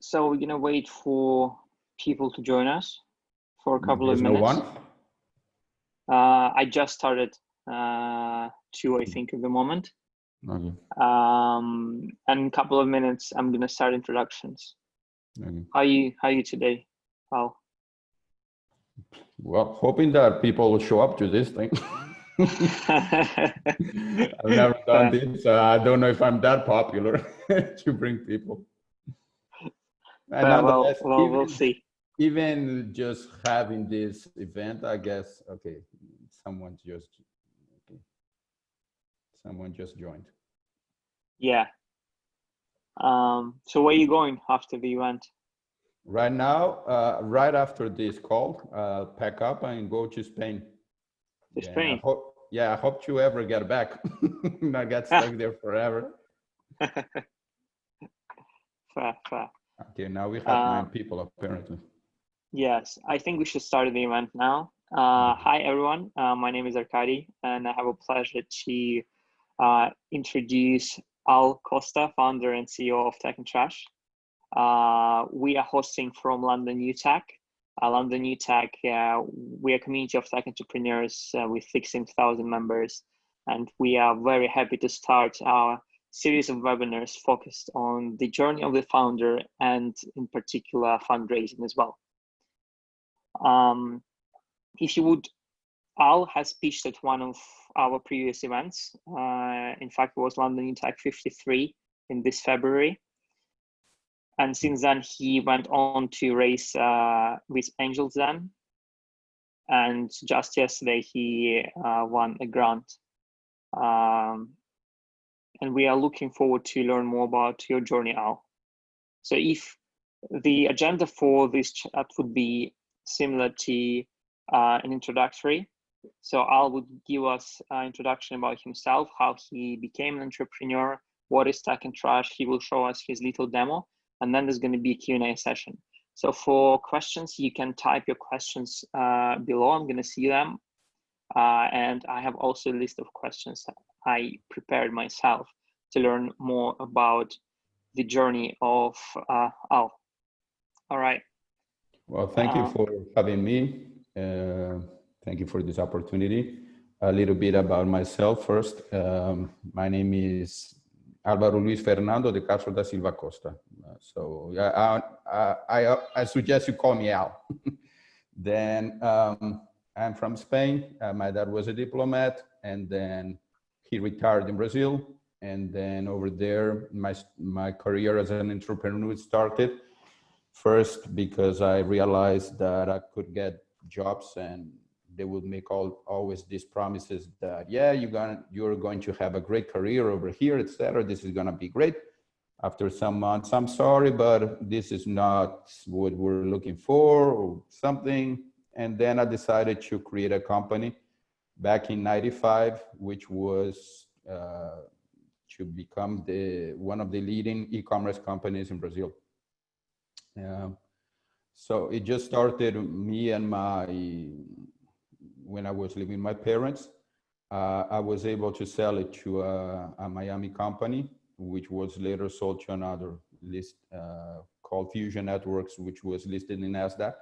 So we're gonna wait for people to join us for a couple of There's minutes. No one? I just started two, I think, at the moment. Okay. And in a couple of minutes, I'm gonna start introductions. Okay. How are you today, Paul? Well, hoping that people will show up to this thing. I've never done this. I don't know if I'm that popular to bring people. And nonetheless, we'll see. Even just having this event, I guess, okay, someone just joined. Yeah. So where are you going after the event? Right now, right after this call, pack up and go to Spain. To Spain? I hope to ever get back. Not get stuck there forever. Fair. Okay, now we have 9 people apparently. Yes, I think we should start the event now. Hi everyone, my name is Arkady, and I have a pleasure to introduce Al Costa, founder and CEO of TeknTrash. We are hosting from London, UTech. London, UTech, we are a community of tech entrepreneurs with 16,000 members, and we are very happy to start our series of webinars focused on the journey of the founder and in particular fundraising as well. If you would, Al has pitched at one of our previous events. In fact, it was London UTech 53 in this February. And since then, he went on to raise with Angels then. And just yesterday, he won a grant. And we are looking forward to learn more about your journey, Al. So if the agenda for this chat would be similar to an introductory. So Al would give us an introduction about himself, how he became an entrepreneur, what is TeknTrash. He will show us his little demo, and then there's going to be a Q&A session. So for questions, you can type your questions below. I'm going to see them. And I have also a list of questions that I prepared myself to learn more about the journey of Al. All right. Well, thank you for having me. Thank you for this opportunity. A little bit about myself first. My name is Álvaro Luis Fernando de Castro da Silva Costa. So I suggest you call me Al. Then I'm from Spain. My dad was a diplomat, and then he retired in Brazil. And then over there, my career as an entrepreneur started. First, because I realized that I could get jobs and they would make always these promises that, yeah, you're going to have a great career over here, etc. This is going to be great. After some months, I'm sorry, but this is not what we're looking for or something. And then I decided to create a company back in '95, which was to become one of the leading e-commerce companies in Brazil. So it just started me and when I was living with my parents, I was able to sell it to a Miami company, which was later sold to another list called Fusion Networks, which was listed in NASDAQ.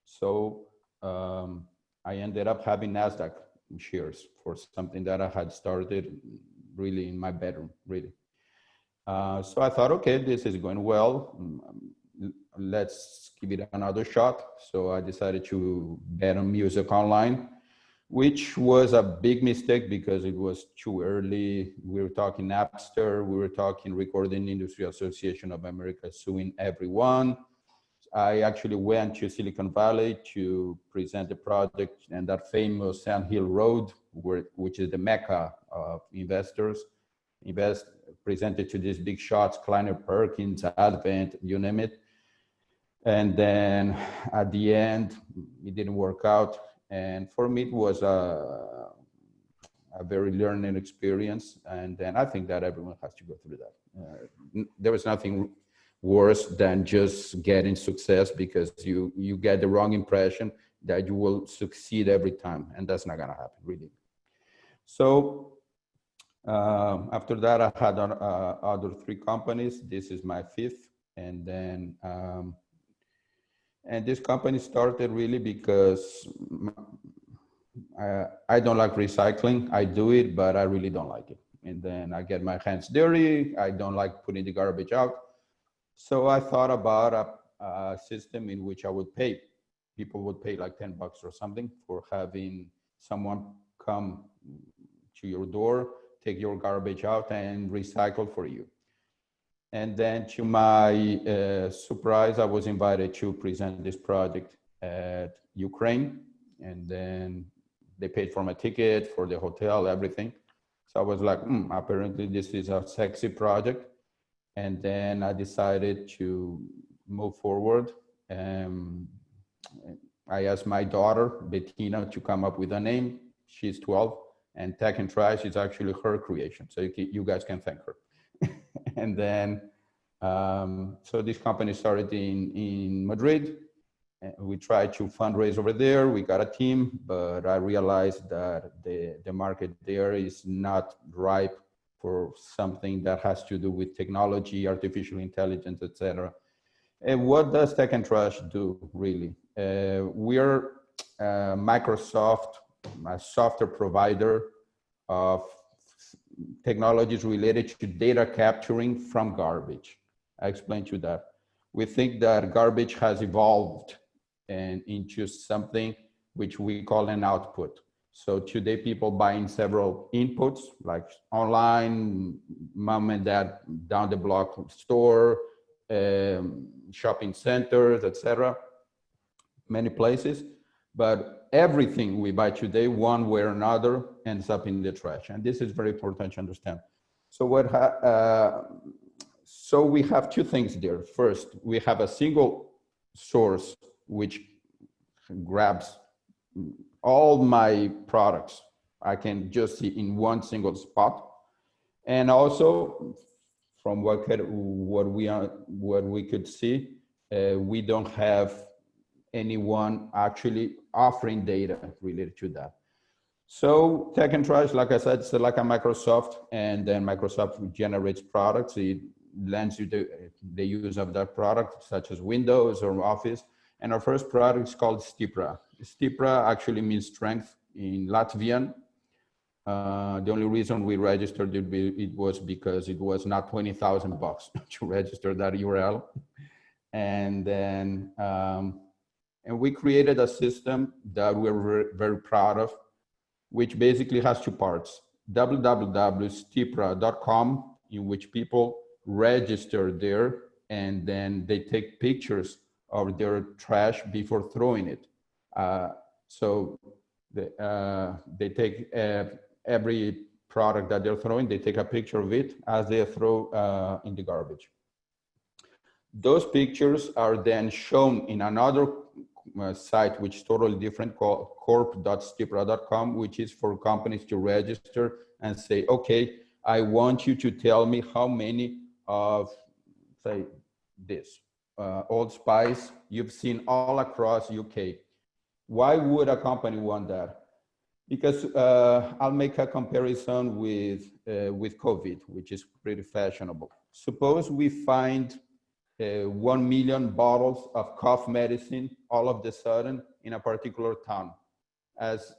So I ended up having NASDAQ shares for something that I had started really in my bedroom, really. So I thought, okay, this is going well. Let's give it another shot. So I decided to bet on music online, which was a big mistake because it was too early. We were talking Napster. We were talking Recording Industry Association of America suing everyone. I actually went to Silicon Valley to present the project, and that famous Sand Hill Road, which is the mecca of investors, presented to these big shots, Kleiner Perkins, Advent, you name it. And then at the end, it didn't work out. And for me, it was a very learning experience. And then I think that everyone has to go through that. There was nothing worse than just getting success because you get the wrong impression that you will succeed every time. And that's not going to happen, really. So after that, I had other 3 companies. This is my 5th. And then, and this company started really because I don't like recycling. I do it, but I really don't like it. And then I get my hands dirty. I don't like putting the garbage out. So I thought about a system in which I would pay. People would pay like $10 or something for having someone come to your door, take your garbage out and recycle for you. And then to my surprise, I was invited to present this project at Ukraine. And then they paid for my ticket, for the hotel, everything. So I was like, apparently this is a sexy project. And then I decided to move forward. I asked my daughter, Bettina, to come up with a name. She's 12, and TeknTrash is actually her creation. So you guys can thank her. And then, so this company started in Madrid. We tried to fundraise over there. We got a team, but I realized that the market there is not ripe for something that has to do with technology, artificial intelligence, etc. And what does TeknTrash do, really? We're Microsoft, a software provider of technologies related to data capturing from garbage. I explained you that. We think that garbage has evolved and into something which we call an output. So today people buying several inputs like online, mom and dad down the block store, shopping centers, etc. Many places, but everything we buy today, one way or another, ends up in the trash. And this is very important to understand. So so we have two things there. First, we have a single source which grabs all my products. I can just see in one single spot. And also, from what we could see, we don't have anyone actually offering data related to that. So TeknTrash, like I said, it's like a Microsoft, and then Microsoft generates products. It lends you the use of that product, such as Windows or Office. And our first product is called Stipra. Stipra actually means strength in Latvian. The only reason we registered it was because it was not $20,000 to register that URL. And then, and we created a system that we're very proud of, which basically has two parts: www.stipra.com, in which people register there, and then they take pictures of their trash before throwing it. So they take every product that they're throwing, they take a picture of it as they throw in the garbage. Those pictures are then shown in another site, which is totally different, called corp.stipra.com, which is for companies to register and say, okay, I want you to tell me how many of, say, this Old Spice you've seen all across UK. Why would a company want that? Because I'll make a comparison with COVID, which is pretty fashionable. Suppose we find 1 million bottles of cough medicine all of a sudden in a particular town. As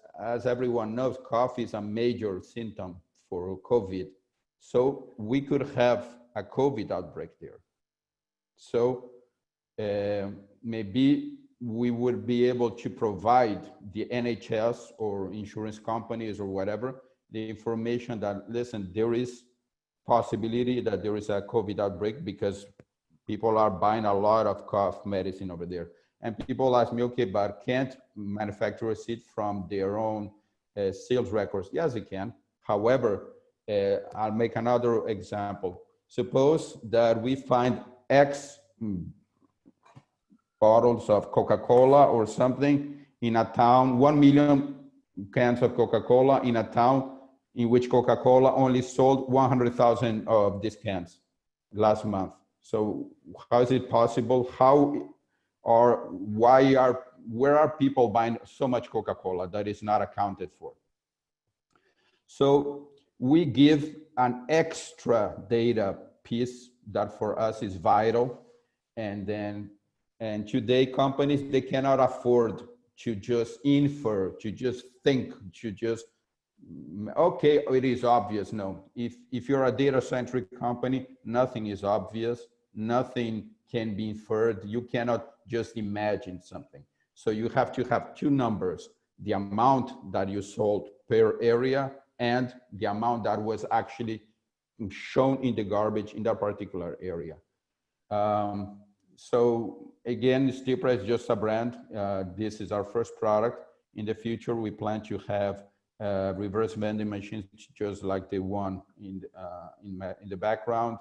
everyone knows, cough is a major symptom for COVID. So we could have a COVID outbreak there. So maybe we would be able to provide the NHS or insurance companies or whatever, the information that, listen, there is possibility that there is a COVID outbreak because people are buying a lot of cough medicine over there. And people ask me, okay, but can't manufacturers see from their own sales records? Yes, they can. However, I'll make another example. Suppose that we find X bottles of Coca-Cola or something in a town, 1 million cans of Coca-Cola in a town in which Coca-Cola only sold 100,000 of these cans last month. So how is it possible? Where are people buying so much Coca-Cola that is not accounted for? So we give an extra data piece that for us is vital. And today companies, they cannot afford to just infer, to just think, to just, okay, it is obvious. No, if you're a data-centric company, nothing is obvious, nothing can be inferred. You cannot just imagine something. So you have to have two numbers, the amount that you sold per area and the amount that was actually shown in the garbage in that particular area. So again, Stipra is just a brand. This is our first product. In the future, we plan to have reverse vending machines, just like the one in the background.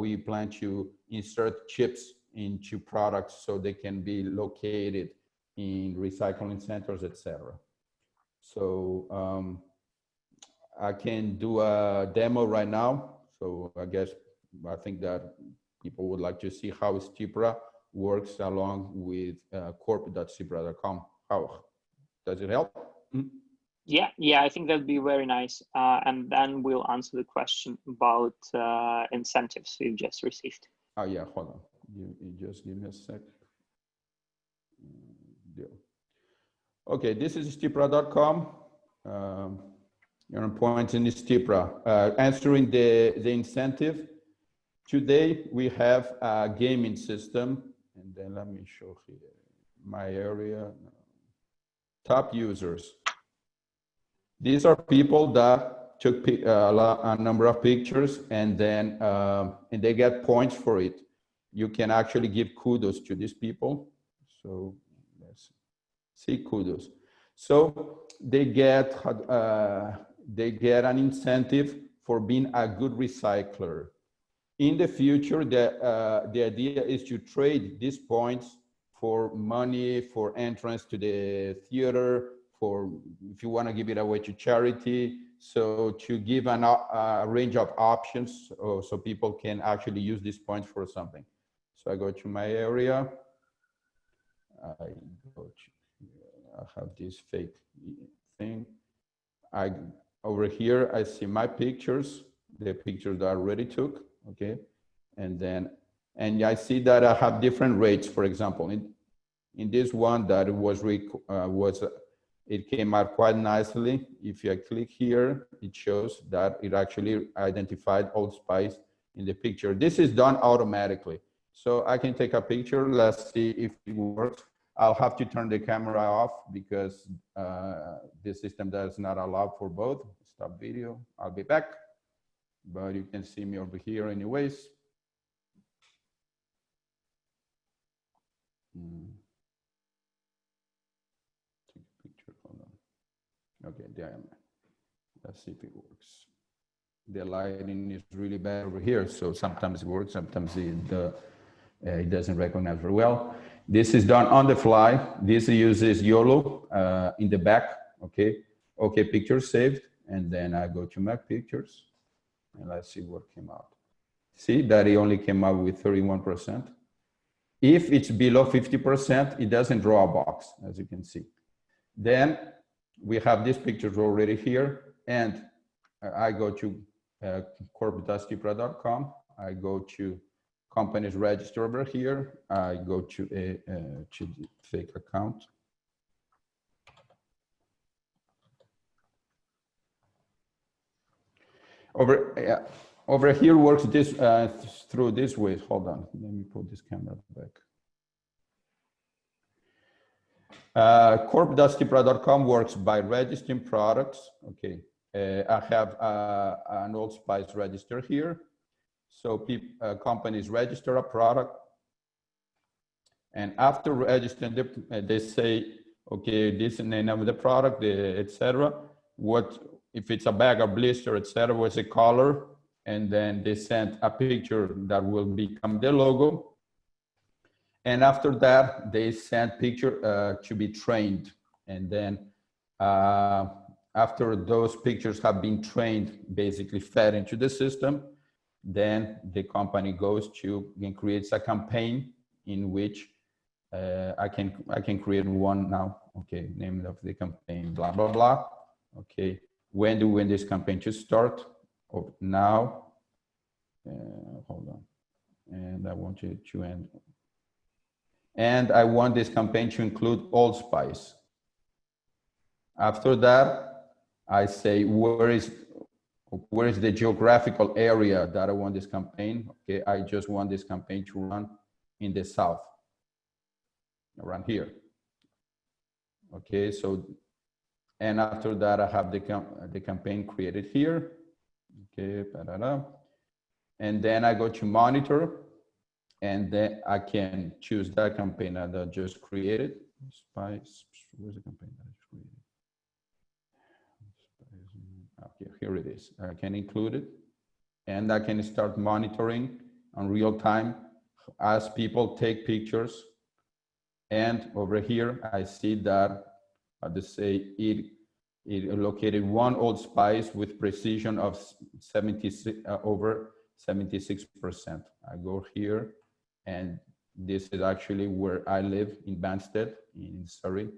We plan to insert chips into products so they can be located in recycling centers, etc. So I can do a demo right now. So I think that people would like to see how Stipra works along with corp.stipra.com. How does it help? Mm-hmm. Yeah, I think that'd be very nice. And then we'll answer the question about incentives we've just received. Oh yeah, hold on. You just give me a sec. Okay, this is stipra.com. You're on point in Stipra. Answering the incentive. Today we have a gaming system, and then let me show here my area. Top users. These are people that took a number of pictures, and then and they get points for it. You can actually give kudos to these people. So let's see, kudos. So they get an incentive for being a good recycler. In the future, the idea is to trade these points for money, for entrance to the theater, for if you want to give it away to charity. So to give a range of options so people can actually use these points for something. So I go to my area. I have this fake thing. Over here, I see my pictures, the pictures that I already took. Okay, and I see that I have different rates. For example, in this one that it came out quite nicely. If I click here, it shows that it actually identified Old Spice in the picture. This is done automatically, so I can take a picture. Let's see if it works. I'll have to turn the camera off because the system does not allow for both. Stop video. I'll be back. But you can see me over here anyways. Take a picture, hold on. Okay, there I am. Let's see if it works. The lighting is really bad over here, so sometimes it works, sometimes it doesn't recognize very well. This is done on the fly. This uses YOLO in the back, okay? Okay, picture saved, and then I go to my pictures. And let's see what came out. See that it only came out with 31%. If it's below 50%, it doesn't draw a box, as you can see. Then we have these pictures already here, and I go to corp.stipra.com. I go to companies register over here. I go to the fake account. Over here works this through this way. Hold on, let me put this camera back. Corp.stipra.com works by registering products. Okay, I have an Old Spice register here. So companies register a product, and after registering, they say, okay, this is the name of the product, etc. If it's a bag, a blister, etc., what's the color? And then they send a picture that will become the logo. And after that, they send picture to be trained. And then after those pictures have been trained, basically fed into the system, then the company goes to and creates a campaign in which I can create one now. Okay, name of the campaign, blah, blah, blah. Okay. When do we want this campaign to start? Oh, now, hold on. and I want it to end. And I want this campaign to include Old Spice. After that, I say, where is the geographical area that I want this campaign? Okay, I just want this campaign to run in the South, around here. Okay, so, and after that, I have the campaign created here. Okay, and then I go to monitor, and then I can choose that campaign that I just created. Spice, where's the campaign that I just created? Okay, here it is. I can include it, and I can start monitoring on real time as people take pictures. And over here, I see that, it located one Old Spice with precision of over 76%. I go here, and this is actually where I live in Banstead, in Surrey.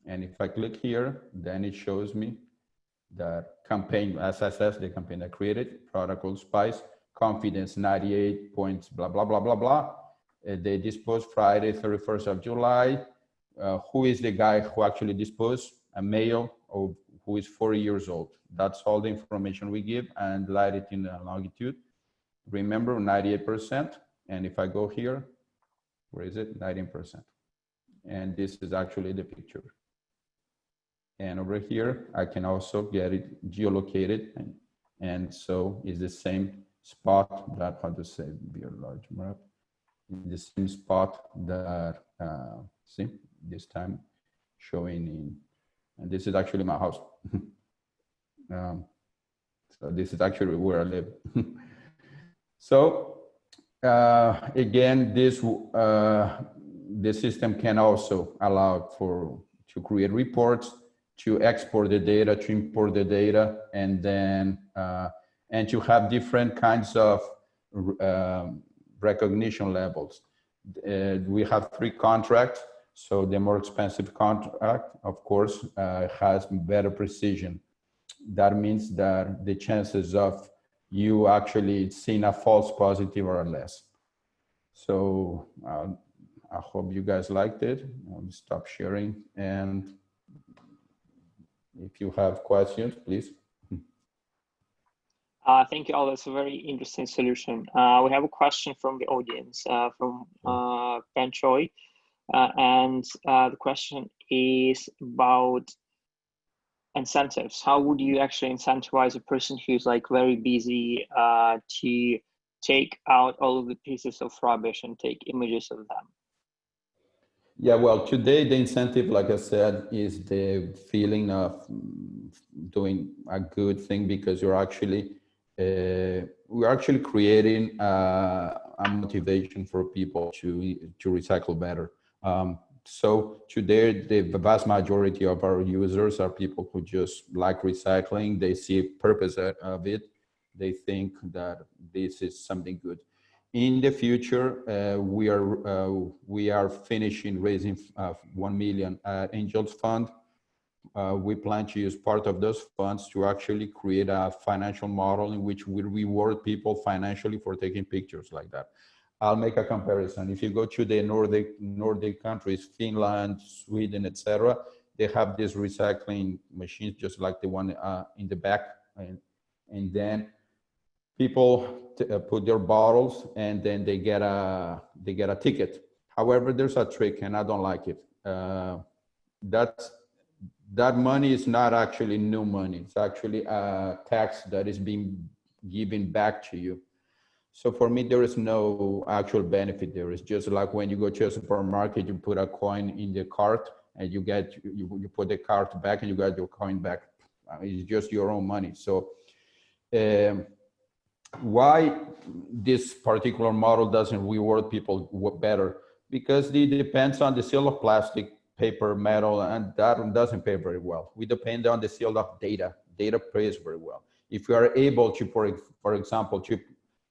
And if I click here, then it shows me that campaign, as I said, the campaign I created, product Old Spice, confidence 98 points, blah, blah, blah, blah, blah. They disposed Friday, 31st of July. Who is the guy who actually disposed? A male who is 40 years old. That's all the information we give, and latitude and longitude. Remember, 98%. And if I go here, where is it? 19%. And this is actually the picture. And over here, I can also get it geolocated. And so it's the same spot that, how to say, be a large map. The same spot that, see, this time showing in, and this is actually my house. So this is actually where I live. So again, the system can also allow to create reports, to export the data, to import the data, and then and to have different kinds of recognition levels. We have 3 contracts, so the more expensive contract, of course, has better precision. That means that the chances of you actually seeing a false positive are less. So I hope you guys liked it. I'll stop sharing, and if you have questions, please. Thank you all. That's a very interesting solution. We have a question from the audience, from Ben Choi. And the question is about incentives. How would you actually incentivize a person who's like very busy to take out all of the pieces of rubbish and take images of them? Yeah, well, today the incentive, like I said, is the feeling of doing a good thing, because you're actually, we're actually creating a motivation for people to recycle better. So today, the vast majority of our users are people who just like recycling. They see a purpose of it. They think that this is something good. In the future, we are finishing raising 1 million Angels Fund. We plan to use part of those funds to actually create a financial model in which we reward people financially for taking pictures like that. I'll make a comparison. If you go to the Nordic countries, Finland, Sweden, etc., they have these recycling machines just like the one in the back, and then people put their bottles, and then they get a ticket. However, there's a trick, and I don't like it. That money is not actually new money. It's actually a tax that is being given back to you. So for me, there is no actual benefit there. It's just like when you go to a supermarket, you put a coin in the cart, and you put the cart back, and you get your coin back. It's just your own money. So why this particular model doesn't reward people better? Because it depends on the sale of plastic, paper, metal, and that doesn't pay very well. We depend on the sale of data. Data pays very well. If you are able to, for example, to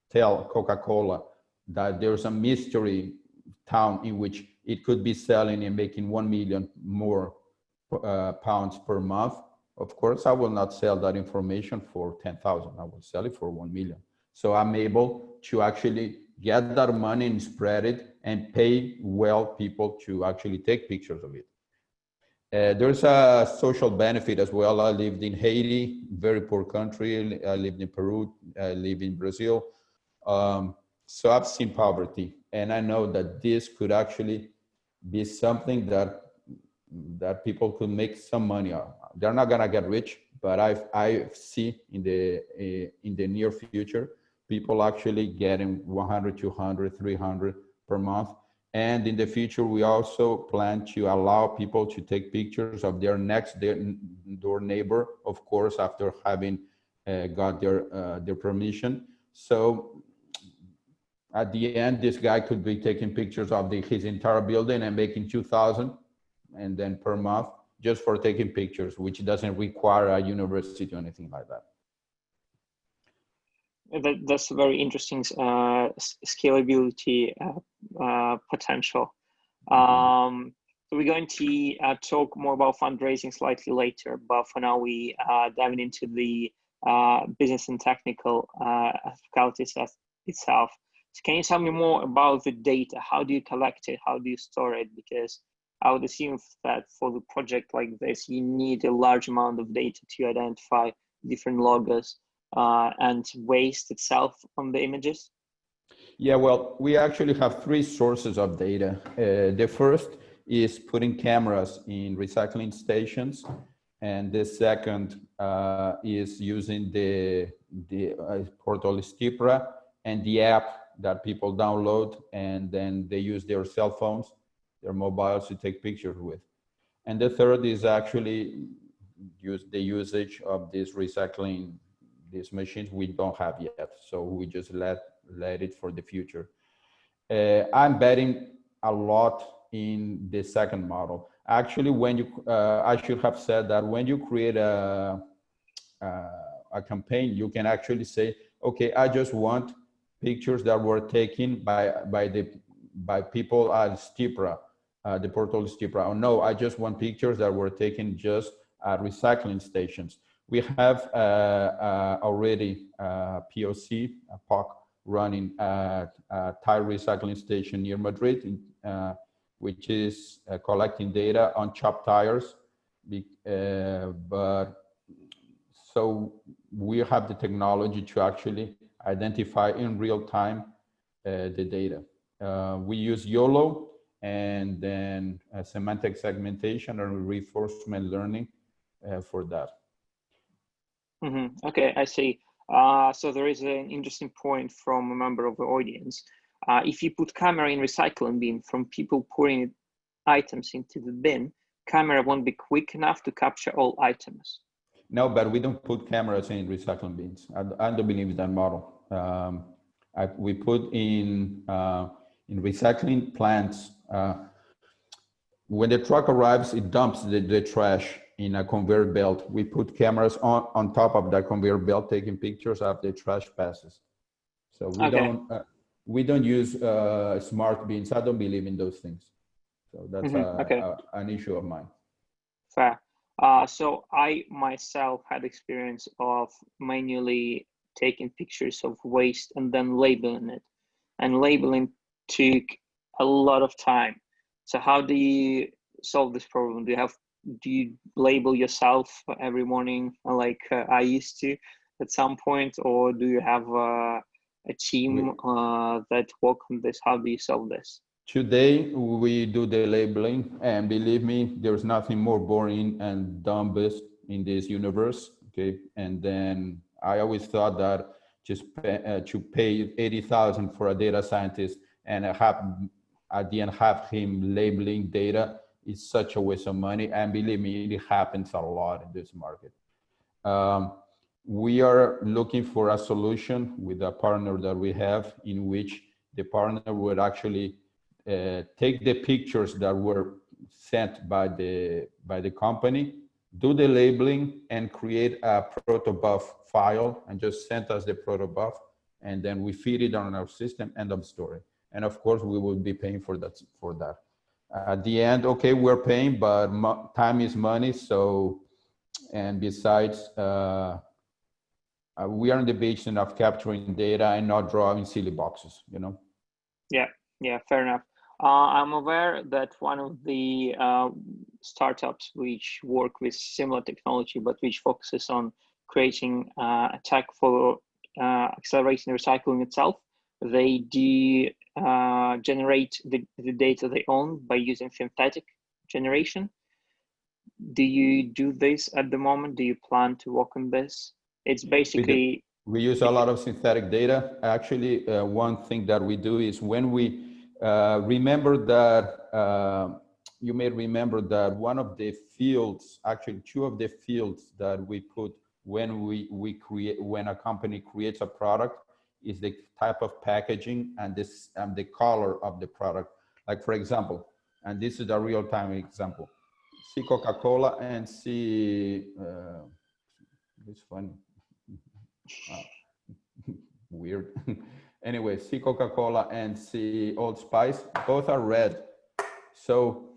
tell Coca-Cola that there's a mystery town in which it could be selling and making 1 million more pounds per month, of course, I will not sell that information for 10,000. I will sell it for 1 million. So I'm able to actually get that money and spread it and pay well people to actually take pictures of it. There's a social benefit as well. I lived in Haiti, very poor country. I lived in Peru. I live in Brazil. So I've seen poverty, and I know that this could actually be something that people could make some money on. They're not gonna get rich, but I see in the near future people actually getting 100, 200, 300 per month. And in the future, we also plan to allow people to take pictures of their next door neighbor, of course, after having got their permission. So at the end, this guy could be taking pictures of his entire building and making 2,000 and then per month just for taking pictures, which doesn't require a university or anything like that. That's very interesting scalability potential. So we're going to talk more about fundraising slightly later, but for now we are diving into the business and technical difficulties itself. So can you tell me more about the data? How do you collect it? How do you store it? Because I would assume that for the project like this, you need a large amount of data to identify different logos and waste itself on the images. Yeah, well, we actually have three sources of data. The first is putting cameras in recycling stations. And the second is using the portal Stipra and the app that people download, and then they use their cell phones, their mobiles to take pictures with. And the third is actually the usage of this recycling, these machines we don't have yet. So we just let it for the future. I'm betting a lot in the second model. Actually, when you, I should have said that when you create a campaign, you can actually say, okay, I just want pictures that were taken by people at Stipra, the portal Stipra. Or no, I just want pictures that were taken just at recycling stations. We have already POC, a POC, running a tire recycling station near Madrid, which is collecting data on chopped tires. But so we have the technology to actually identify in real time the data. We use YOLO and then semantic segmentation and reinforcement learning for that. Mm-hmm. Okay, I see. So there is an interesting point from a member of the audience. If you put camera in recycling bin from people pouring items into the bin, camera won't be quick enough to capture all items. No, but we don't put cameras in recycling bins. I don't believe in that model. We put in recycling plants. When the truck arrives, it dumps the trash in a conveyor belt. We put cameras on top of that conveyor belt, taking pictures of the trash passes. So we don't use smart bins. I don't believe in those things. So that's an issue of mine. Fair. So I myself had experience of manually taking pictures of waste and then labeling it. And labeling took a lot of time. So how do you solve this problem? Do you label yourself every morning like I used to at some point, or do you have a team that work on this? How do you solve this? Today, we do the labeling, and believe me, there's nothing more boring and dumbest in this universe, okay? And then I always thought that just to pay 80,000 for a data scientist and at the end have him labeling data is such a waste of money. And believe me, it happens a lot in this market. We are looking for a solution with a partner that we have in which the partner would actually take the pictures that were sent by the company, do the labeling, and create a protobuf file, and just send us the protobuf, and then we feed it on our system. End of story. And of course, we will be paying for that. At the end, okay, we're paying, but time is money. So, and besides, we are in the business of capturing data and not drawing silly boxes, you know. Yeah, yeah, fair enough. I'm aware that one of the startups which work with similar technology, but which focuses on creating a tech for accelerating recycling itself, they do generate the data they own by using synthetic generation. Do you do this at the moment? Do you plan to work on this? It's We do. basically, We use a lot of synthetic data. Actually, one thing that we do is when we remember that, you may remember that one of the fields, actually two of the fields that we put when we create, when a company creates a product is the type of packaging and this and the color of the product. Like for example, and this is a real-time example, see Coca-Cola and see, it's funny. Weird. Anyway, see Coca-Cola and see Old Spice, both are red. So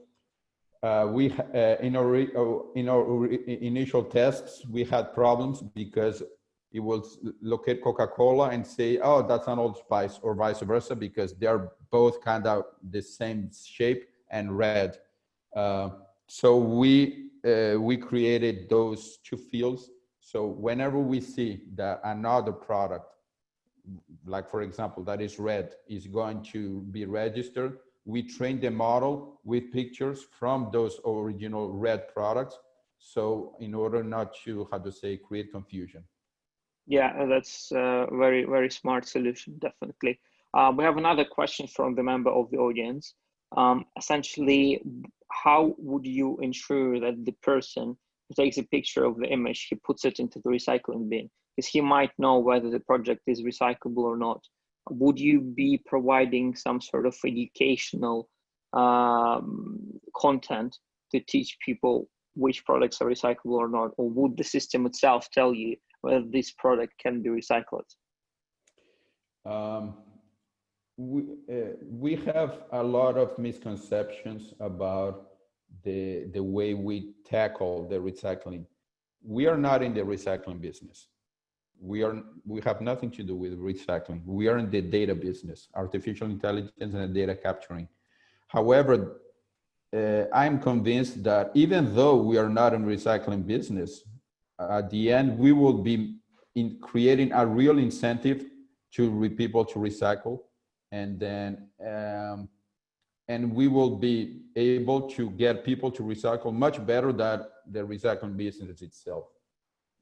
in our initial tests, we had problems because it will look at Coca-Cola and say, oh, that's an Old Spice, or vice versa, because they're both kind of the same shape and red. So we created those two fields. So whenever we see that another product, like for example, that is red, is going to be registered, we train the model with pictures from those original red products. So in order not to, how to say, create confusion. yeah, that's a very, very smart solution, definitely. We have another question from the member of the audience. Essentially, how would you ensure that the person who takes a picture of the image, he puts it into the recycling bin? Because he might know whether the project is recyclable or not. Would you be providing some sort of educational content to teach people which products are recyclable or not? Or would the system itself tell you whether this product can be recycled? We have a lot of misconceptions about the way we tackle the recycling. We are not in the recycling business. We have nothing to do with recycling. We are in the data business, artificial intelligence and data capturing. However, I'm convinced that even though we are not in recycling business, at the end, we will be in creating a real incentive to people to recycle. And then, and we will be able to get people to recycle much better than the recycling business itself.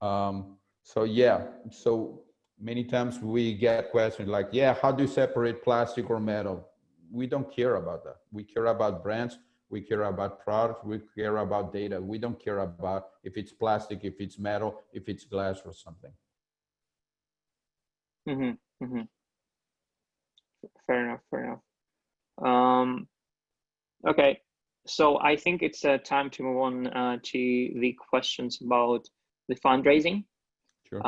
So yeah, so many times we get questions like, yeah, how do you separate plastic or metal? We don't care about that. We care about brands, we care about products, we care about data. We don't care about if it's plastic, if it's metal, if it's glass or something. Mm-hmm, mm-hmm. Fair enough, fair enough. Okay, so I think it's time to move on to the questions about the fundraising. Sure.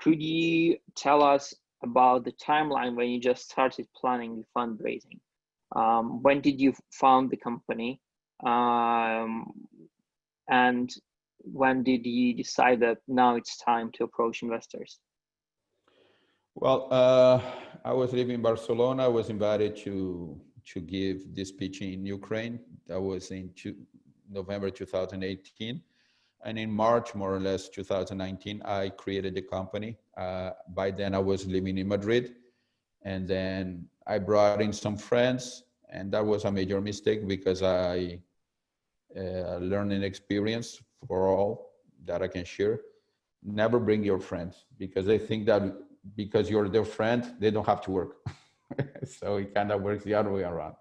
Could you tell us about the timeline when you just started planning the fundraising? When did you found the company? And when did you decide that now it's time to approach investors? Well, I was living in Barcelona. I was invited to give this speech in Ukraine. That was in November 2018. And in March, more or less, 2019, I created the company. By then, I was living in Madrid. And then I brought in some friends. And that was a major mistake because I learned an experience for all that I can share. Never bring your friends because they think that because you're their friend, they don't have to work. So it kind of works the other way around.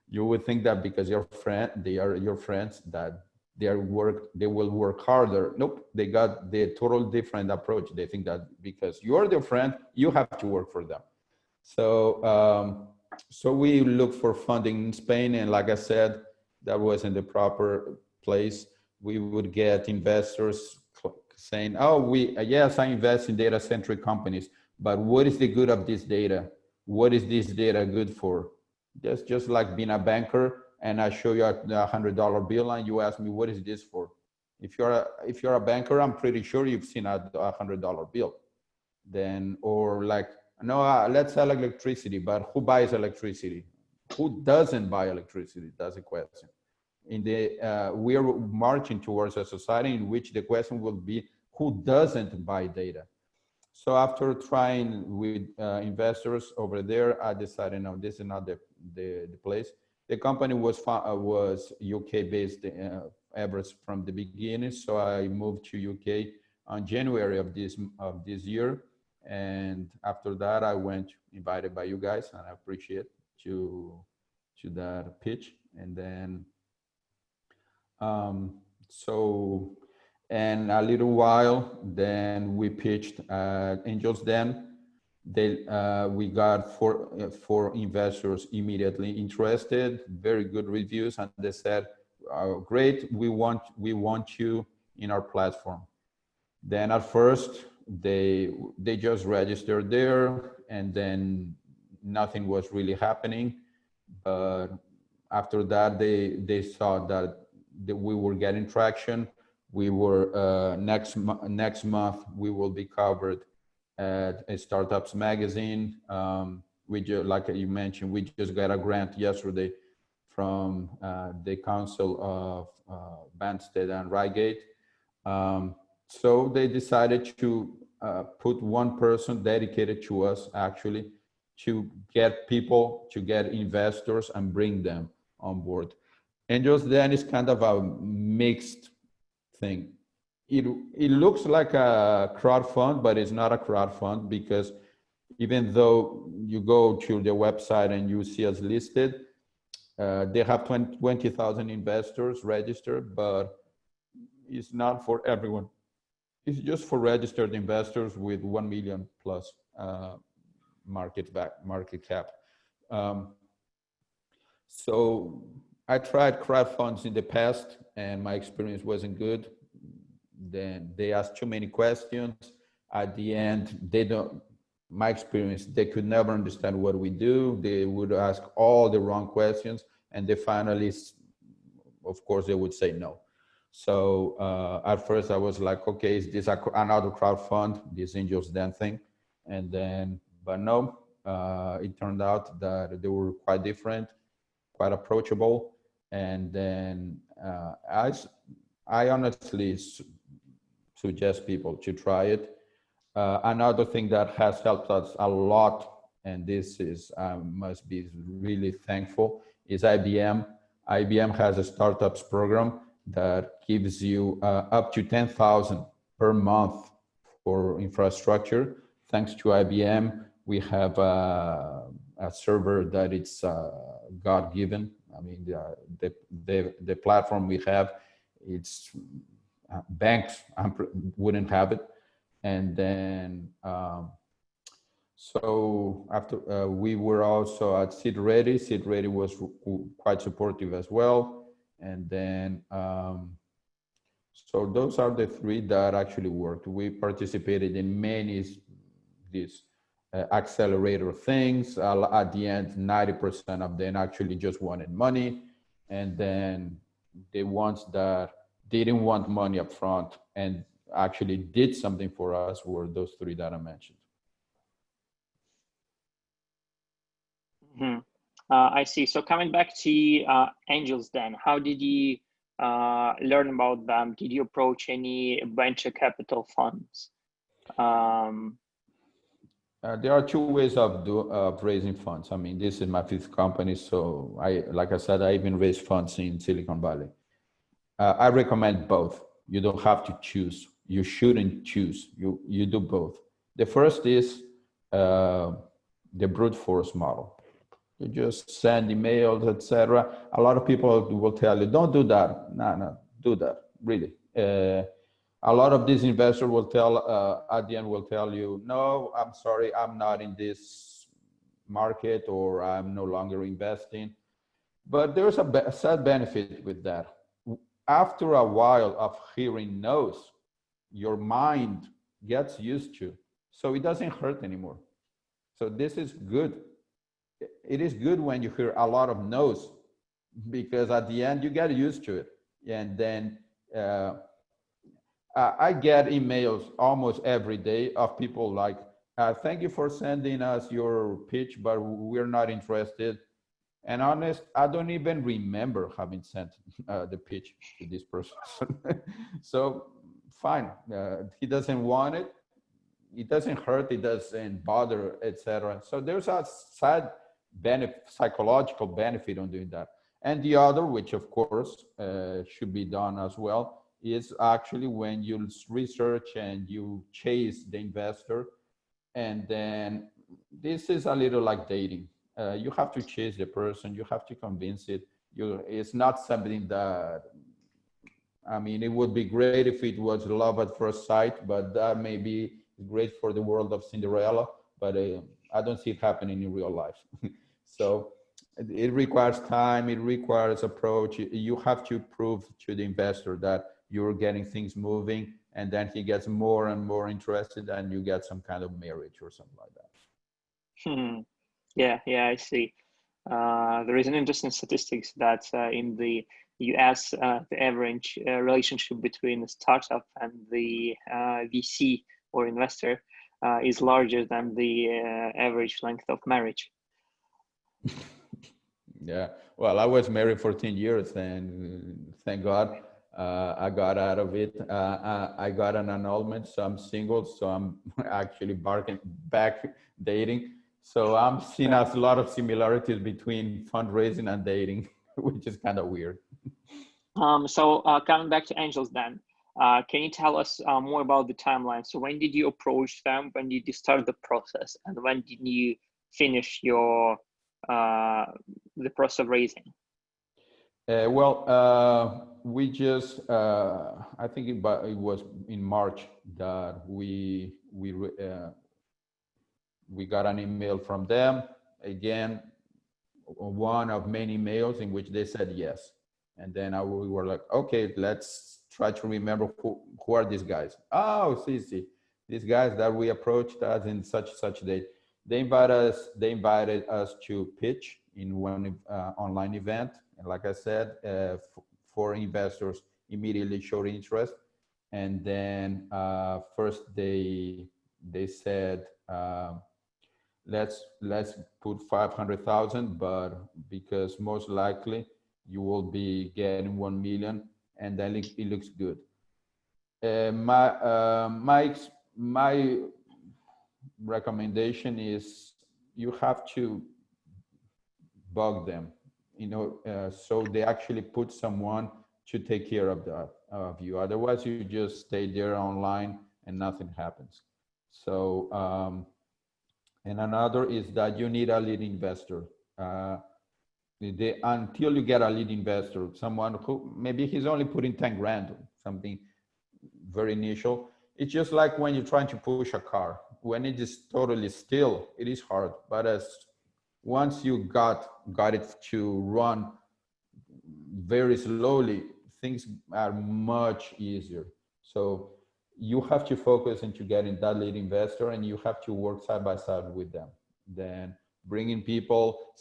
You would think that because you're friend, they are your friends, that they will work harder. Nope, they got the total different approach. They think that because you're their friend, you have to work for them. So so we looked for funding in Spain, and like I said, that wasn't the proper place. We would get investors saying, "Oh, yes, I invest in data-centric companies, but what is the good of this data? What is this data good for?" Just like being a banker, and I show you a $100 bill, and you ask me, "What is this for?" If you're a banker, I'm pretty sure you've seen a $100 bill. Then, or like No, let's sell electricity, but who buys electricity? Who doesn't buy electricity? That's the question. We are marching towards a society in which the question will be, who doesn't buy data? So after trying with investors over there, I decided, no, this is not the place. The company was UK based ever from the beginning. So I moved to UK on January of this year. And after that, I went invited by you guys, and I appreciate to that pitch. And then, so, and a little while, then we pitched Angels Den. We got four investors immediately interested, very good reviews, and they said, great, we want you in our platform. Then at first, they just registered there, and then nothing was really happening. But after that, they saw that we were getting traction. We were next month we will be covered at a Startups magazine. Like you mentioned, we just got a grant yesterday from the Council of Banstead and Reigate. So they decided to put one person dedicated to us, actually, to get people, to get investors and bring them on board. Angels Den is kind of a mixed thing. It looks like a crowd fund, but it's not a crowd fund, because even though you go to the website and you see us listed, they have 20,000 investors registered, but it's not for everyone. It's just for registered investors with 1 million plus market cap. So I tried crowd funds in the past, and my experience wasn't good. Then they asked too many questions. At the end, my experience, they could never understand what we do. They would ask all the wrong questions, and they finally, of course, they would say no. So at first I was like, okay, is this another crowd fund, this Angels Den thing? And then, but no, it turned out that they were quite different, quite approachable. And then I honestly suggest people to try it. Another thing that has helped us a lot, and this is, must be really thankful, is IBM. IBM has a startups program that gives you up to 10,000 per month for infrastructure. Thanks to IBM, we have a server that it's God-given. I mean, the platform we have, it's banks wouldn't have it. And then, so after we were also at Seed Ready. Seed Ready was quite supportive as well. And then, so those are the three that actually worked. We participated in many these accelerator things. At the end, 90% of them actually just wanted money. And then the ones that didn't want money up front and actually did something for us were those three that I mentioned. Mm-hmm. I see. So coming back to Angels Den, how did you learn about them? Did you approach any venture capital funds? There are two ways of raising funds. I mean, this is my fifth company, so like I said, I even raised funds in Silicon Valley. I recommend both. You don't have to choose. You shouldn't choose. You do both. The first is the brute force model. You just send emails, etc. A lot of people will tell you, don't do that. No, do that, really. A lot of these investors will at the end will tell you, no, I'm sorry, I'm not in this market, or I'm no longer investing. But there's a sad benefit with that. After a while of hearing no's, your mind gets used to, so it doesn't hurt anymore. So this is good. It is good when you hear a lot of no's, because at the end you get used to it. And then I get emails almost every day of people like, Thank you for sending us your pitch, but we're not interested. And honest, I don't even remember having sent the pitch to this person. So fine, he doesn't want it. It doesn't hurt, it doesn't bother, etc. So there's a side benefit, psychological benefit on doing that. And the other, which of course should be done as well, is actually when you research and you chase the investor. And then this is a little like dating. You have to chase the person, you have to convince it. It's not something that, I mean, it would be great if it was love at first sight, but that may be great for the world of Cinderella, but I don't see it happening in real life. So it requires time, it requires approach. You have to prove to the investor that you're getting things moving, and then he gets more and more interested, and you get some kind of marriage or something like that. Yeah, I see. There is an interesting statistics that in the US, the average relationship between the startup and the VC or investor is larger than the average length of marriage. Yeah, well, I was married for 10 years, and thank God I got out of it. I got an annulment, so I'm single, so I'm actually back dating. So I'm seeing a lot of similarities between fundraising and dating, which is kind of weird. So coming back to angels then, can you tell us more about the timeline? So when did you approach them? When did you start the process? And when did you finish your the process of raising? We just, I think it was in March that we got an email from them. Again, one of many emails in which they said yes. And then we were like, okay, let's try to remember who are these guys. Oh, see, these guys that we approached us in such date. They invited us to pitch in one online event. And like I said, for investors immediately showed interest. And then first they said, let's put 500,000, but because most likely you will be getting 1 million, and then it looks good. My recommendation is you have to bug them, so they actually put someone to take care of you. Otherwise, you just stay there online and nothing happens. So, and another is that you need a lead investor. Until you get a lead investor, someone who maybe he's only putting 10 grand, something very initial. It's just like when you're trying to push a car. When it is totally still, it is hard. But once you got it to run very slowly, things are much easier. So you have to focus into getting that lead investor, and you have to work side by side with them. Then bringing people,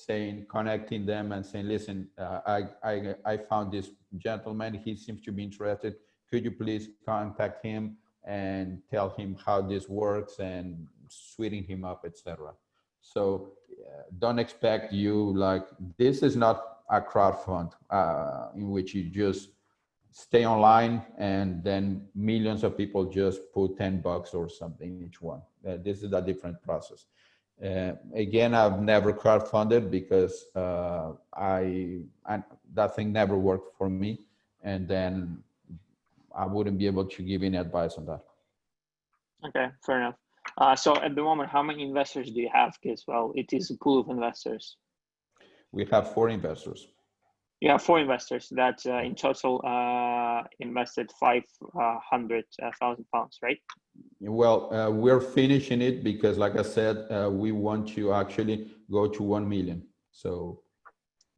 connecting them and saying, listen, I found this gentleman, he seems to be interested. Could you please contact him and tell him how this works and sweeten him up, etc. So don't expect this is not a crowd fund in which you just stay online and then millions of people just put $10 or something each one. This is a different process. Again, I've never crowdfunded because that thing never worked for me, and then I wouldn't be able to give any advice on that. Okay, fair enough. So at the moment, how many investors do you have? Because, well, it is a pool of investors. We have 4 investors. You have 4 investors that in total invested £500,000, right? Well, we're finishing it because, like I said, we want to actually go to 1 million. So.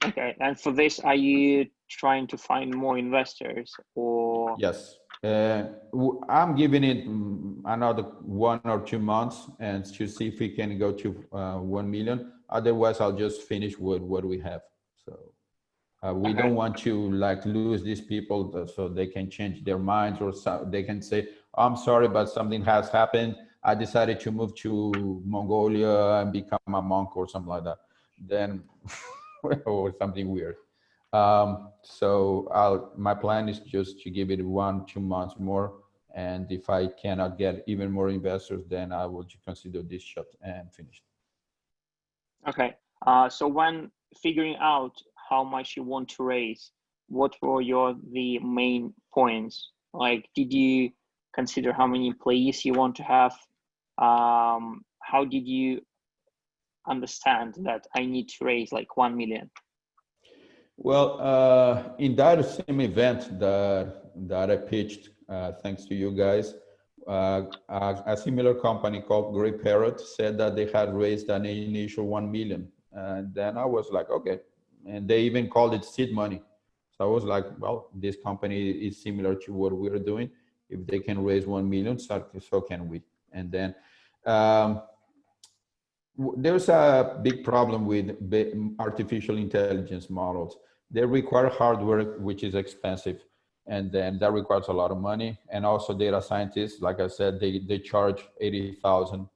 Okay, and for this, are you trying to find more investors or? Yes, I'm giving it another 1 or 2 months and to see if we can go to 1 million. Otherwise, I'll just finish with what we have. So we don't want to lose these people so they can change their minds, or they can say, I'm sorry, but something has happened. I decided to move to Mongolia and become a monk or something like that. Then, or something weird. So my plan is just to give it 1-2 months more. And if I cannot get even more investors, then I will consider this shot and finish. Okay. So when figuring out how much you want to raise, what were the main points? Like, did you consider how many employees you want to have? How did you understand that I need to raise like 1 million? Well, in that same event that I pitched, thanks to you guys, a similar company called Grey Parrot said that they had raised an initial 1 million. And then I was like, okay. And they even called it seed money. So I was like, well, this company is similar to what we're doing. If they can raise 1 million, so can we. And then there's a big problem with artificial intelligence models. They require hardware, which is expensive. And then that requires a lot of money. And also data scientists, like I said, they charge 80,000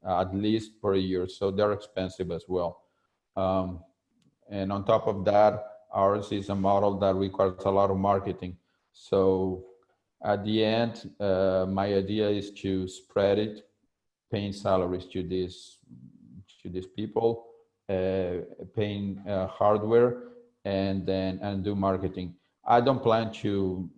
at least per year. So they're expensive as well. And on top of that, ours is a model that requires a lot of marketing. So at the end, my idea is to spread it, paying salaries to these people, paying hardware, and do marketing. I don't plan to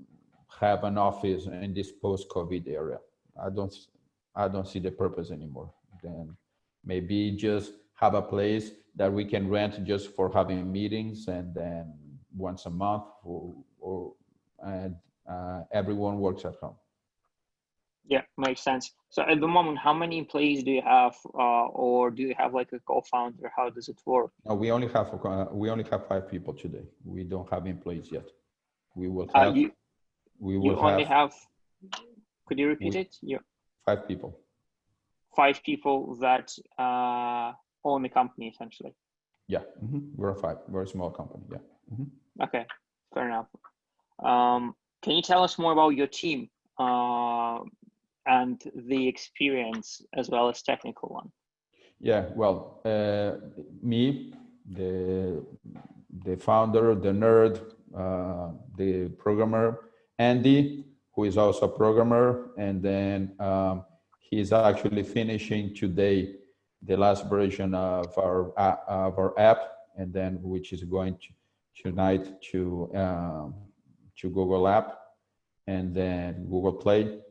have an office in this post-COVID era. I don't see the purpose anymore. Then maybe just have a place that we can rent just for having meetings, and then once a month, and everyone works at home. Yeah, makes sense. So at the moment, how many employees do you have, or do you have like a co-founder? How does it work? No, we only have 5 people today. We don't have employees yet. We will have. You only have. Could you repeat it? 5 people. 5 people that own the company, essentially. Yeah, we're 5. We're a small company. Yeah. Okay, fair enough. Can you tell us more about your team and the experience as well as technical one? Yeah, well, me, the founder, the nerd, the programmer, Andy, who is also a programmer, and then he's actually finishing today the last version of our app, and then which is going tonight to Google App, and then Google Play.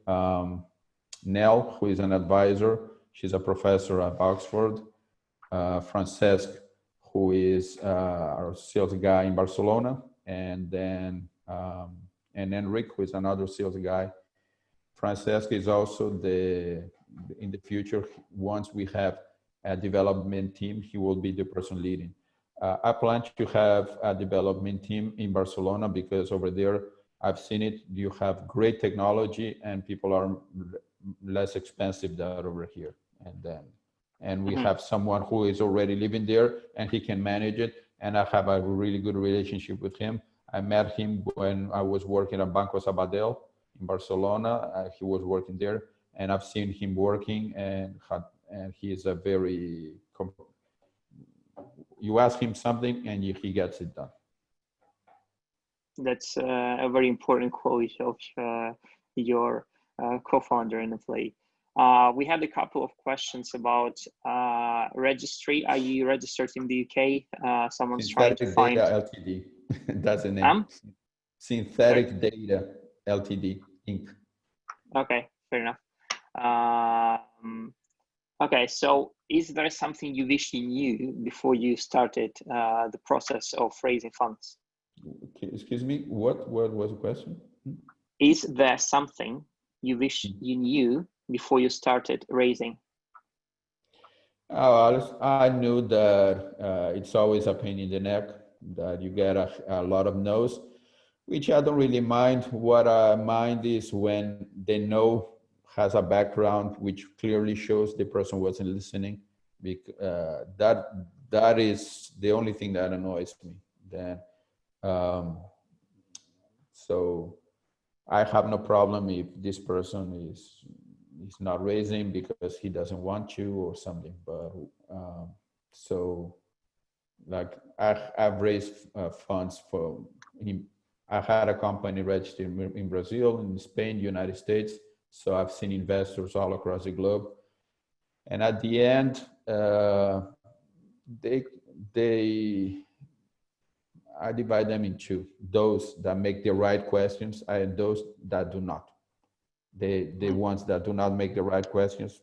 Nell, who is an advisor, she's a professor at Oxford. Francesc, who is our sales guy in Barcelona, and then and Enric, who is another sales guy. Francesc is also in the future, once we have a development team, he will be the person leading. I plan to have a development team in Barcelona because over there, I've seen it, you have great technology and people are less expensive than over here. And we have someone who is already living there and he can manage it. And I have a really good relationship with him. I met him when I was working at Banco Sabadell in Barcelona. He was working there, and I've seen him working, and he is a very, you ask him something and he gets it done. That's a very important quality of your co-founder and employee. We had a couple of questions about registry. Are you registered in the UK? Someone's trying to find. Data Ltd. That's the name. Synthetic Data Ltd. Inc. Okay, fair enough. Okay, so is there something you wish you knew before you started the process of raising funds? Excuse me, what was the question? Is there something you wish you knew before you started raising? I knew that it's always a pain in the neck, that you get a lot of no's, which I don't really mind. What I mind is when the no has a background which clearly shows the person wasn't listening. That is the only thing that annoys me. Then, so I have no problem if this person is he's not raising because he doesn't want to or something. But so like I've raised funds for him. I had a company registered in Brazil, in Spain, United States. So I've seen investors all across the globe. And at the end, I divide them in two: those that make the right questions and those that do not. The ones that do not make the right questions,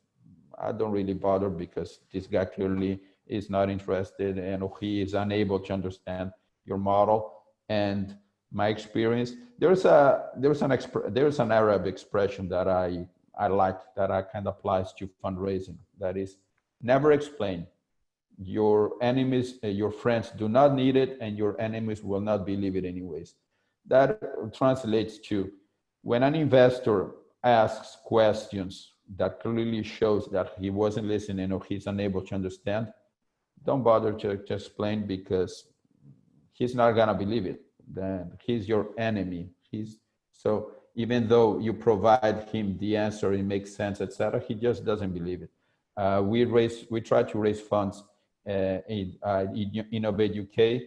I don't really bother, because this guy clearly is not interested and he is unable to understand your model. And my experience, there's an Arab expression that I like, that I kind of applies to fundraising. That is, never explain. Your enemies, your friends do not need it, and your enemies will not believe it anyways. That translates to, when an investor asks questions that clearly shows that he wasn't listening or he's unable to understand, don't bother to explain, because he's not gonna believe it. Then he's your enemy. So even though you provide him the answer, it makes sense, etc., he just doesn't believe it. We try to raise funds in Innovate UK,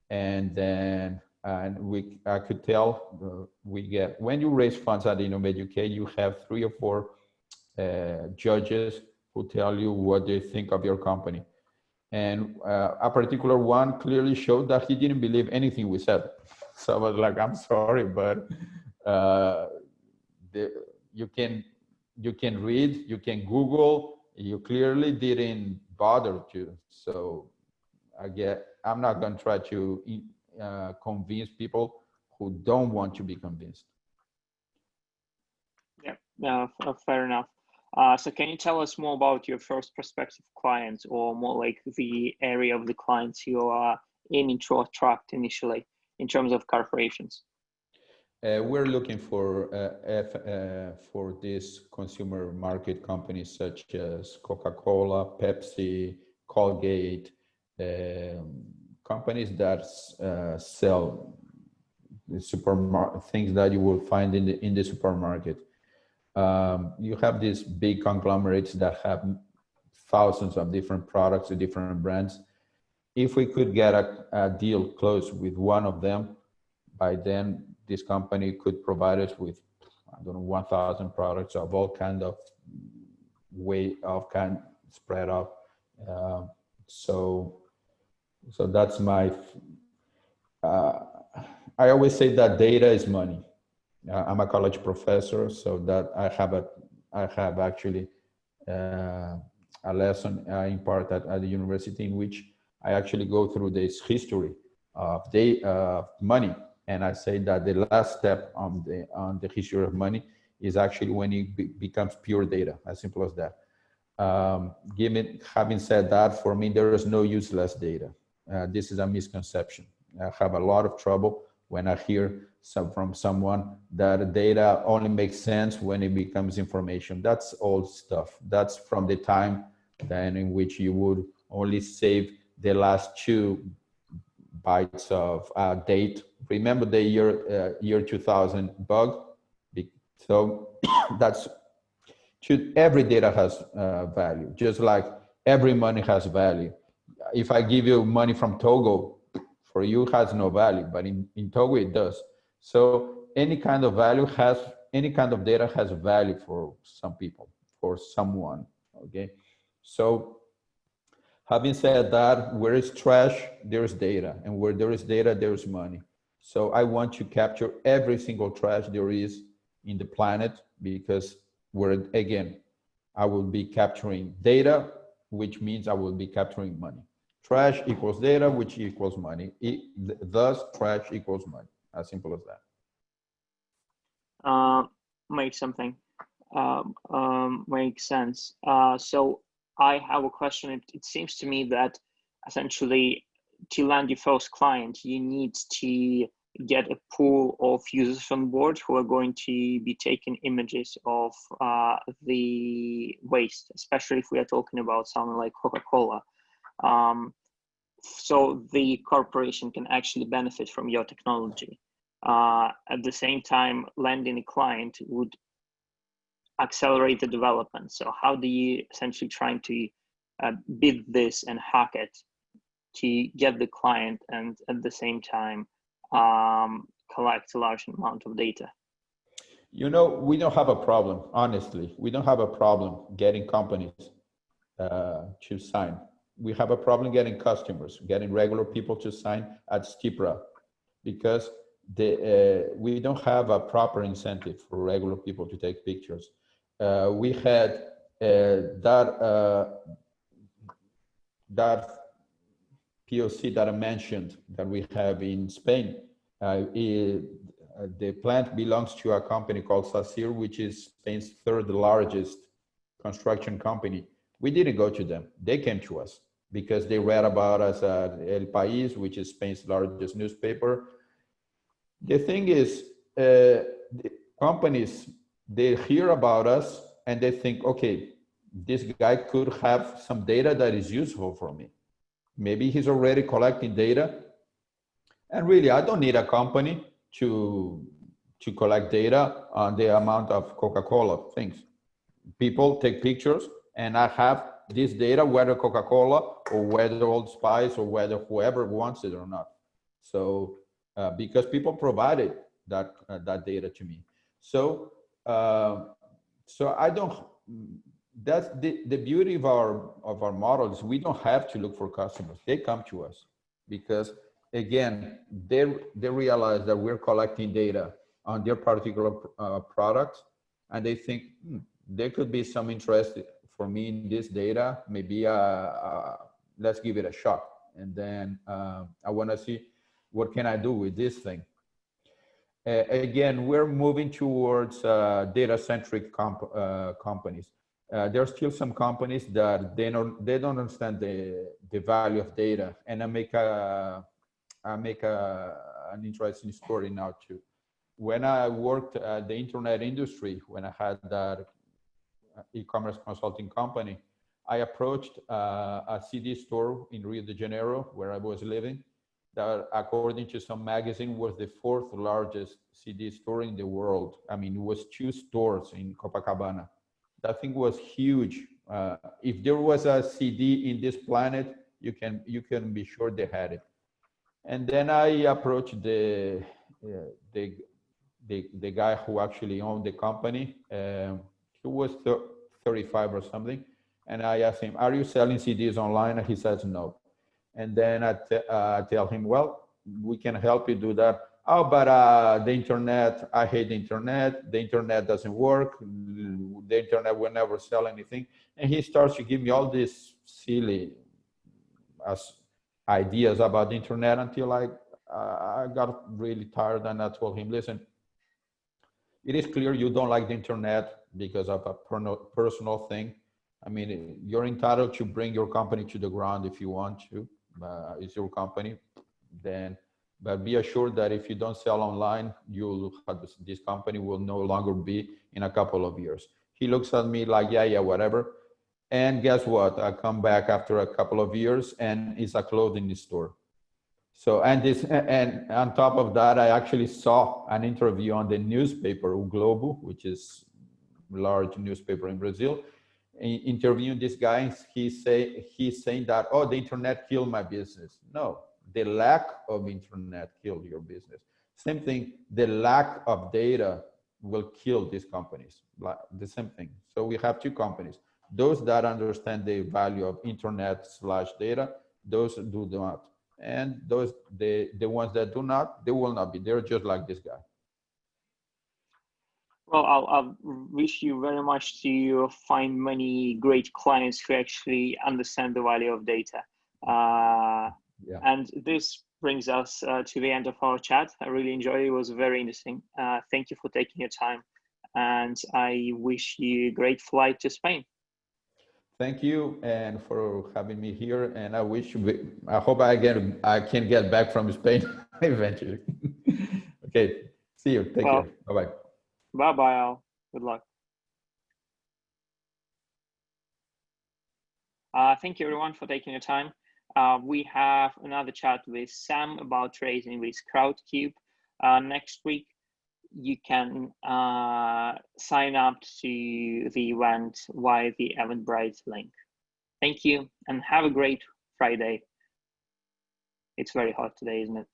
and then I could tell we get, when you raise funds at Innovate UK, you have 3 or 4 judges who tell you what they think of your company. And a particular one clearly showed that he didn't believe anything we said. So I was like, I'm sorry, but you can read, you can Google, you clearly didn't bother to. So I'm not going to try to convince people who don't want to be convinced. Yeah, fair enough. So can you tell us more about your first prospective clients, or more like the area of the clients you are aiming to attract initially in terms of corporations? We're looking for these consumer market companies such as Coca-Cola, Pepsi, Colgate, companies that sell the things that you will find in the supermarket. You have these big conglomerates that have thousands of different products and different brands. If we could get a deal close with one of them, by then this company could provide us with, I don't know, 1,000 products of all kind of spread out. So that's my. I always say that data is money. I'm a college professor, so that I have actually a lesson I impart at the university, in which I actually go through this history of money, and I say that the last step on the history of money is actually when it becomes pure data. As simple as that. Having said that, for me there is no useless data. This is a misconception. I have a lot of trouble when I hear from someone that data only makes sense when it becomes information. That's old stuff. That's from the time then in which you would only save the last 2 bytes of date. Remember the year 2000 bug? So every data has value, just like every money has value. If I give you money from Togo, for you has no value, but in Togo it does. So any kind of data has value for some people, for someone, okay? So having said that, where is trash, there's data, and where there is data, there's money. So I want to capture every single trash there is in the planet, because I will be capturing data, which means I will be capturing money. Trash equals data, which equals money. Thus, trash equals money. As simple as that. Makes sense. So I have a question. It seems to me that essentially, to land your first client, you need to get a pool of users on board who are going to be taking images of the waste, especially if we are talking about someone like Coca-Cola. So the corporation can actually benefit from your technology. At the same time, landing a client would accelerate the development. So how do you essentially trying to build this and hack it to get the client and at the same time collect a large amount of data? You know, we don't have a problem, honestly. We don't have a problem getting companies to sign. We have a problem getting customers, getting regular people to sign at Stipra, because we don't have a proper incentive for regular people to take pictures. We had that POC that I mentioned that we have in Spain. The plant belongs to a company called Sasir, which is Spain's third largest construction company. We didn't go to them. They came to us because they read about us at El País, which is Spain's largest newspaper. The thing is, the companies, they hear about us and they think, okay, this guy could have some data that is useful for me. Maybe he's already collecting data. And really, I don't need a company to collect data on the amount of Coca-Cola things. People take pictures, and I have this data, whether Coca-Cola or whether Old Spice or whether whoever wants it or not. So because people provided that data to me. So I don't. That's the beauty of our model is we don't have to look for customers. They come to us because, again, they realize that we're collecting data on their particular product, and they think there could be some interest for me in this data. Maybe let's give it a shot. And then I want to see what can I do with this thing. Again, we're moving towards data-centric companies. There are still some companies that they don't understand the value of data, and I make an interesting story now too. When I worked at the internet industry, when I had that e-commerce consulting company, I approached a CD store in Rio de Janeiro, where I was living, that according to some magazine was the 4th largest CD store in the world. I mean, it was 2 stores in Copacabana. That thing was huge. If there was a CD in this planet, you can be sure they had it. And then I approached the guy who actually owned the company. He was 35 or something. And I asked him, "Are you selling CDs online?" And he says, "No." And then I tell him, "Well, we can help you do that." "Oh, but the internet, I hate the internet. The internet doesn't work. The internet will never sell anything." And he starts to give me all these silly ideas about the internet until I got really tired, and I told him, "Listen, it is clear you don't like the internet because of a personal thing. I mean, you're entitled to bring your company to the ground if you want to. It's your company. But be assured that if you don't sell online, this company will no longer be in a couple of years." He looks at me like, yeah, whatever. And guess what? I come back after a couple of years, and it's a clothing store. So, and on top of that, I actually saw an interview on the newspaper, O Globo, which is a large newspaper in Brazil, interviewing this guy. He's saying that, "Oh, the internet killed my business." No, the lack of internet killed your business. Same thing, the lack of data will kill these companies. The same thing. So we have 2 companies. Those that understand the value of internet/data, those do not. And the ones that do not, they will not be. They're just like this guy. Well, I'll wish you very much to find many great clients who actually understand the value of data. Yeah. And this brings us to the end of our chat. I really enjoyed it. It was very interesting. Thank you for taking your time. And I wish you a great flight to Spain. Thank you, and for having me here. And I hope I can get back from Spain eventually. Okay, see you. Take care. Bye-bye. Bye-bye, Al. Good luck. Thank you, everyone, for taking your time. We have another chat with Sam about trading with Crowdcube next week. you can sign up to the event via the Eventbrite link. Thank you and have a great Friday. It's very hot today, isn't it?